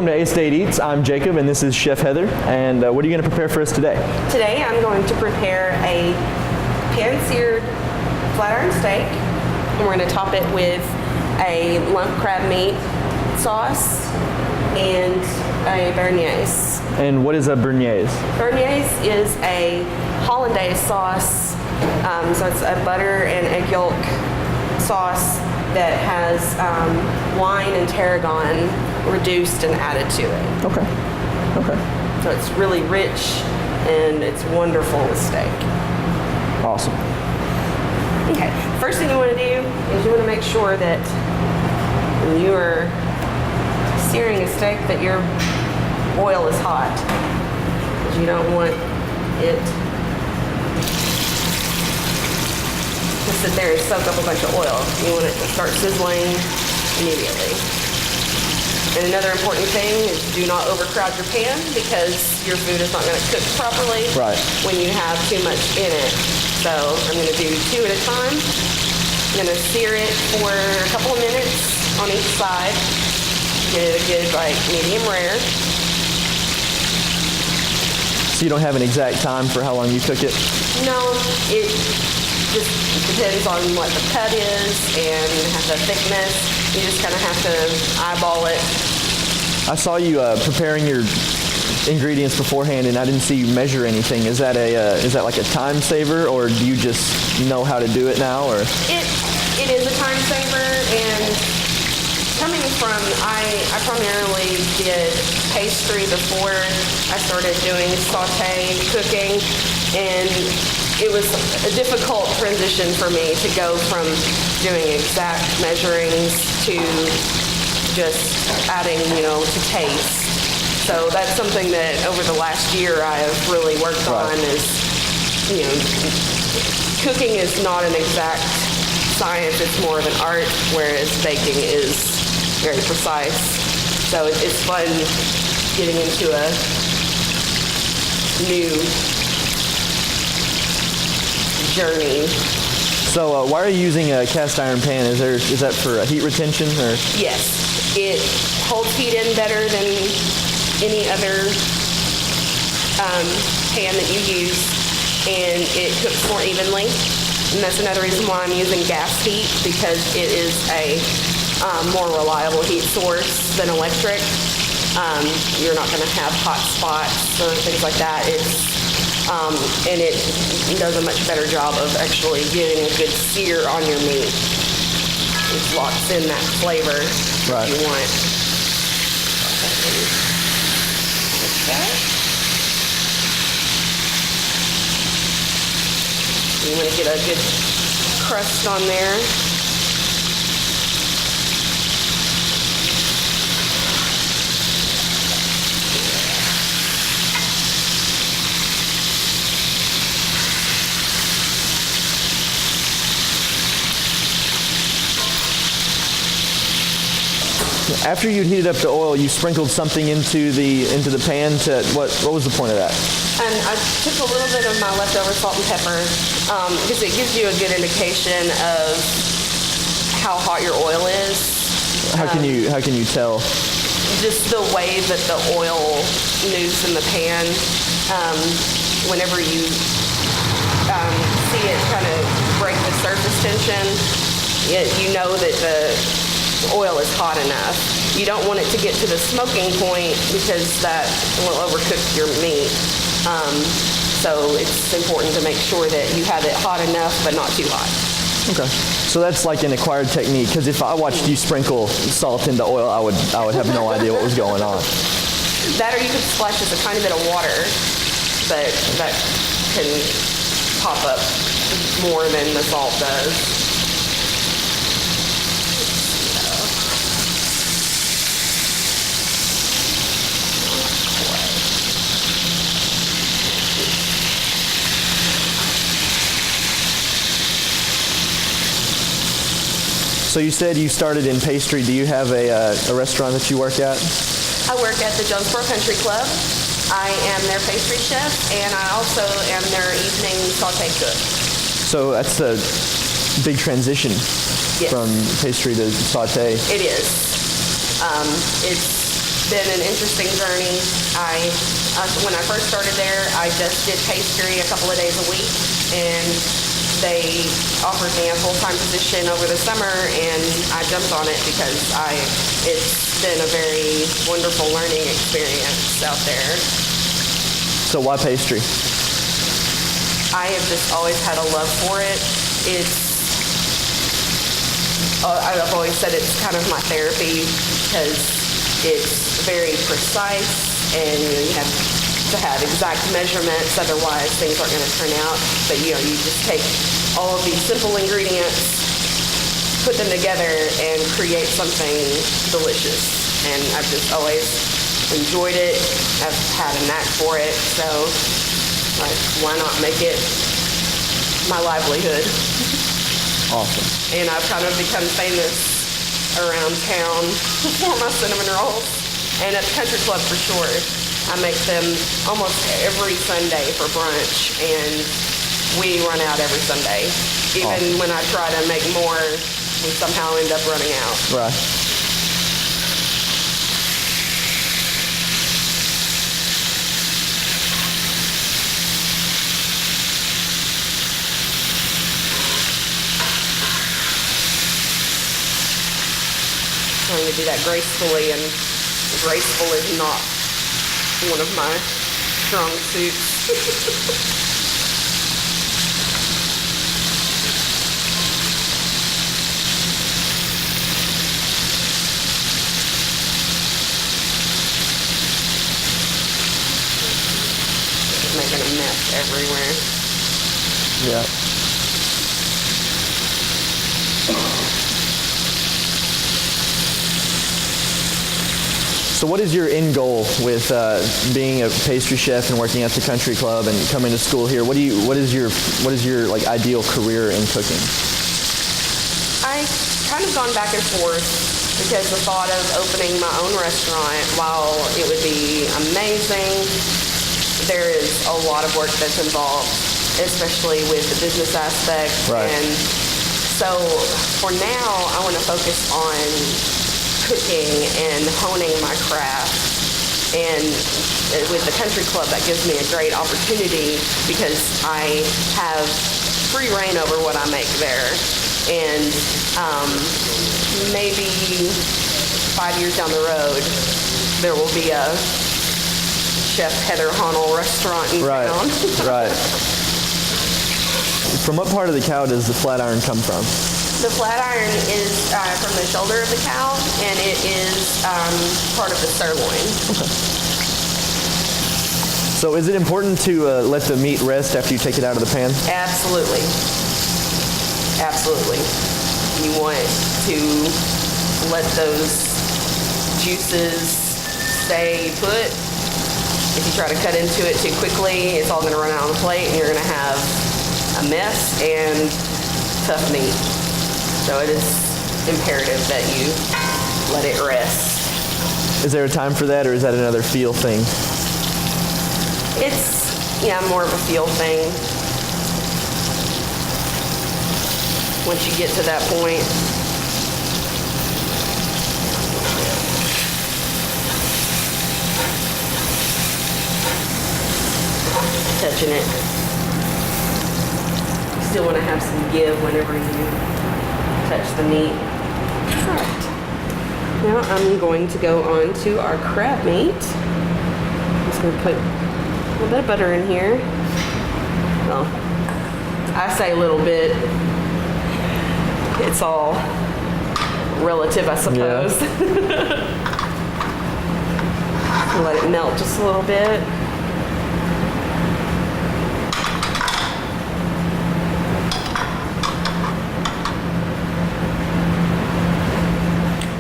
Welcome to A-State Eats. I'm Jacob and this is Chef Heather. And what are you going to prepare for us today? Today I'm going to prepare a pan-seared flat iron steak. And we're going to top it with a lump crab meat sauce and a béarnaise. And what is a béarnaise? Béarnaise is a hollandaise sauce. So it's a butter and egg yolk sauce that has wine and tarragon reduced and added to it. Okay. So it's really rich and it's wonderful with steak. Awesome. Okay, first thing you want to do is you want to make sure that when you are searing a steak that your oil is hot. Because you don't want it to sit there and soak up a bunch of oil. You want it to start sizzling immediately. And another important thing is do not overcrowd your pan because your food is not going to cook properly when you have too much in it. So I'm going to do 2 at a time. I'm going to sear it for a couple of minutes on each side. Get it a good medium rare. So you don't have an exact time for how long you cook it? No, it just depends on what the cut is and the thickness. You just kind of have to eyeball it. I saw you preparing your ingredients beforehand, and I didn't see you measure anything. Is that like a time saver, or do you just know how to do it now? Or it is a time saver, and coming from I primarily did pastry before I started doing saute cooking, and it was a difficult transition for me to go from doing exact measurings to just adding, to taste. So that's something that over the last year I have really worked on is, cooking is not an exact science, it's more of an art, whereas baking is very precise. So it's fun getting into a new journey. So why are you using a cast iron pan? Is that for heat retention or? Yes, it holds heat in better than any other pan that you use, and it cooks more evenly. And that's another reason why I'm using gas heat, because it is a more reliable heat source than electric. You're not going to have hot spots or things like that. And it does a much better job of actually getting a good sear on your meat. It locks in that flavor that you want. You want to get a good crust on there. After you'd heated up the oil, you sprinkled something into the pan. What was the point of that? And I took a little bit of my leftover salt and pepper because it gives you a good indication of how hot your oil is. How can you tell? Just the way that the oil moves in the pan. Whenever you see it kind of break the surface tension, you know that the oil is hot enough. You don't want it to get to the smoking point because that will overcook your meat. So it's important to make sure that you have it hot enough but not too hot. Okay. So that's like an acquired technique, because if I watched you sprinkle salt into oil, I would have no idea what was going on. That, or you could splash just a tiny bit of water, but that can pop up more than the salt does. So you said you started in pastry. Do you have a restaurant that you work at? I work at the Jonesboro Country Club. I am their pastry chef, and I also am their evening saute cook. So that's a big transition from pastry to saute. It is. It's been an interesting journey. When I first started there, I just did pastry a couple of days a week, and they offered me a full-time position over the summer, and I jumped on it because it's been a very wonderful learning experience out there. So why pastry? I have just always had a love for it. I've always said it's kind of my therapy because it's very precise, and you have to have exact measurements, otherwise things aren't going to turn out. But you just take all of these simple ingredients, put them together, and create something delicious. And I've just always enjoyed it. I've had a knack for it, so why not make it my livelihood? Awesome. And I've kind of become famous around town for my cinnamon rolls. And at the country club for sure. I make them almost every Sunday for brunch, and we run out every Sunday. Even when I try to make more, we somehow end up running out. Right. Trying to do that gracefully, and graceful is not one of my strong suits. Just making a mess everywhere. Yeah. So what is your end goal with being a pastry chef and working at the country club and coming to school here? What is your like ideal career in cooking? I kind of gone back and forth because the thought of opening my own restaurant, while it would be amazing, there is a lot of work that's involved, especially with the business aspect. Right. And so for now, I want to focus on cooking and honing my craft. And with the country club, that gives me a great opportunity because I have free reign over what I make there. And maybe 5 years down the road, there will be a Chef Heather Honnell restaurant in town. Right. From what part of the cow does the flat iron come from? The flat iron is from the shoulder of the cow, and it is part of the sirloin. Okay. So is it important to let the meat rest after you take it out of the pan? Absolutely. Absolutely. You want to let those juices stay put. If you try to cut into it too quickly, it's all going to run out on the plate, and you're going to have a mess and tough meat. So it is imperative that you let it rest. Is there a time for that, or is that another feel thing? It's, more of a feel thing. Once you get to that point. Touching it. You still want to have some give whenever you touch the meat. All right. Now I'm going to go on to our crab meat. I'm just going to put a little bit of butter in here. Well, I say a little bit. It's all relative, I suppose. Yeah. Let it melt just a little bit.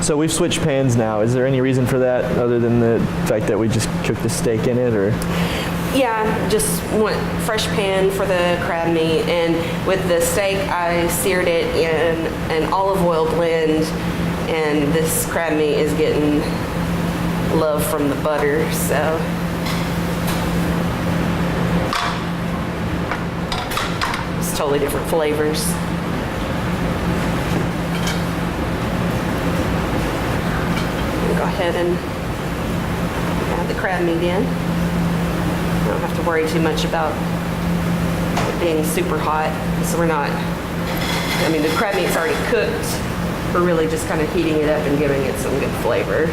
So we've switched pans now. Is there any reason for that other than the fact that we just cooked the steak in it, or? Yeah, just want fresh pan for the crab meat, and with the steak I seared it in an olive oil blend, and this crab meat is getting love from the butter, so. It's totally different flavors. Go ahead and crab meat in. I don't have to worry too much about it being super hot, so we're not, I mean, the crab meat's already cooked. We're really just kind of heating it up and giving it some good flavor.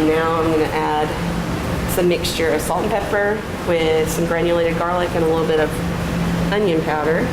Now I'm gonna add some mixture of salt and pepper with some granulated garlic and a little bit of onion powder.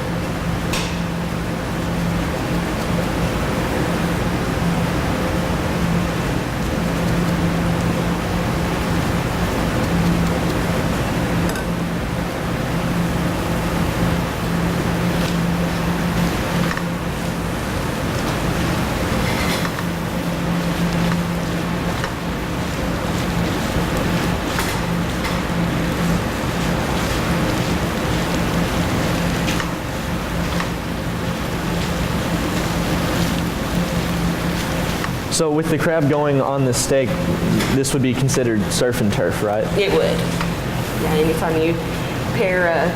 So with the crab going on the steak, this would be considered surf and turf, right? It would. Yeah, anytime you pair a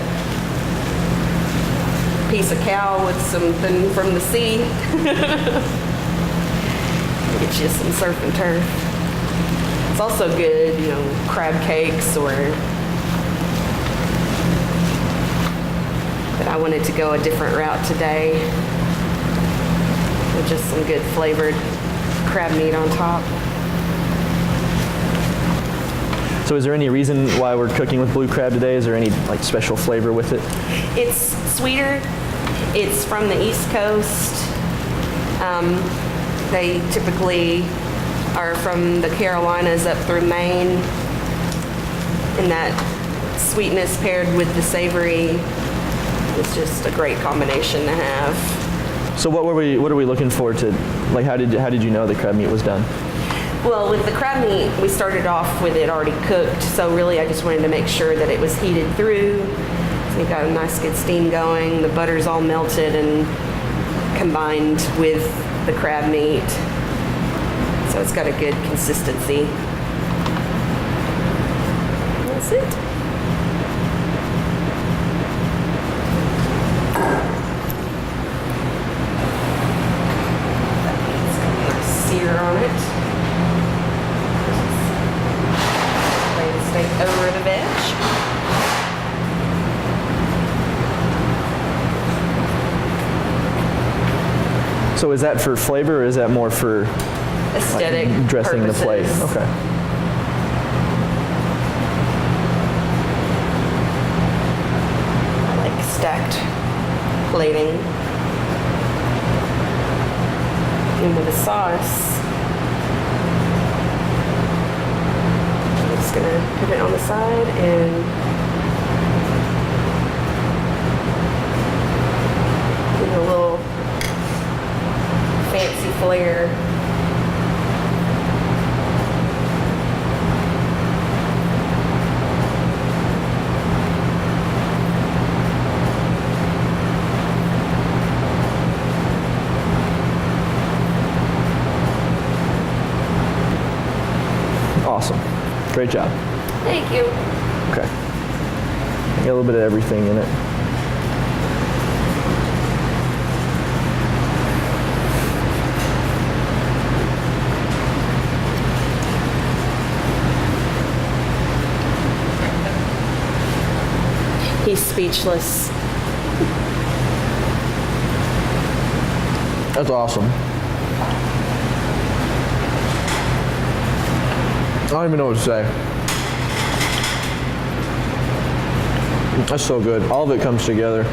piece of cow with something from the sea, get you some surf and turf. It's also good, you know, crab cakes or, but I wanted to go a different route today with just some good flavored crab meat on top. So is there any reason why we're cooking with blue crab today? Is there any like special flavor with it? It's sweeter. It's from the East Coast. They typically are from the Carolinas up through Maine. And that sweetness paired with the savory is just a great combination to have. So what are we looking for to, like, how did you know the crab meat was done? Well, with the crab meat, we started off with it already cooked, so really I just wanted to make sure that it was heated through. So you got a nice good steam going, the butter's all melted and combined with the crab meat. So it's got a good consistency. That's it. Sear on it. Lay the steak over the veg. So is that for flavor or is that more for Aesthetic like, dressing purposes. the plate? Okay. I like stacked plating. And with the sauce, I'm just gonna put it on the side and give it a little fancy flair. Awesome. Great job. Thank you. Okay. Got a little bit of everything in it. He's speechless. That's awesome. I don't even know what to say. That's so good. All of it comes together.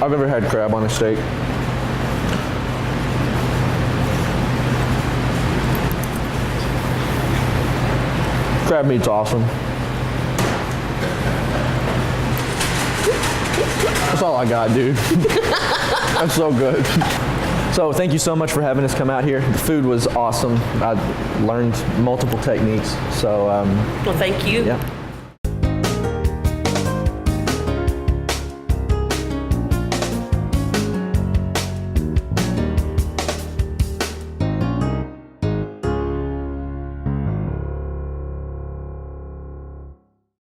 I've never had crab on a steak. Crab meat's awesome. That's all I got, dude. That's so good. So thank you so much for having us come out here. The food was awesome. I learned multiple techniques. So Well, thank you. yeah.